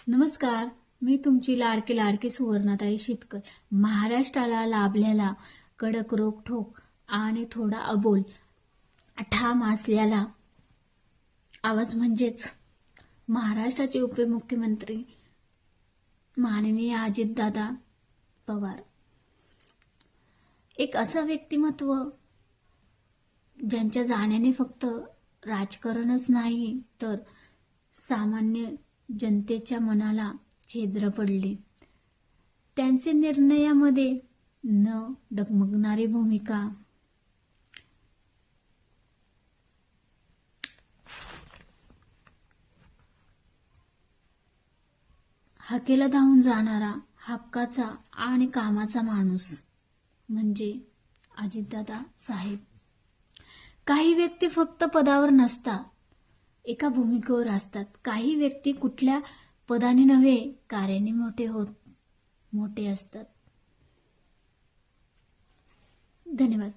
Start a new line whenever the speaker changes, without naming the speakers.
नमस्कार, मी तुमची लाडकी सुवर्णाताई शेतकर. महाराष्ट्राला लाभलेला कडक रोखठोक आणि थोडा अबोल ठाम असलेला आवाज म्हणजेच महाराष्ट्राचे उपमुख्यमंत्री माननीय अजितदादा पवार. एक असं व्यक्तिमत्व ज्यांच्या जाण्याने फक्त राजकारणच नाही तर सामान्य जनतेच्या मनाला छिद्र पडले. त्यांचे निर्णयामध्ये न डगमगणारी भूमिका, हाकेला धावून जाणारा हक्काचा आणि कामाचा माणूस म्हणजे अजितदादा साहेब. काही व्यक्ती फक्त पदावर नसतात, एका भूमिकेवर असतात. काही व्यक्ती कुठल्या पदाने नव्हे कार्याने मोठे असतात. धन्यवाद.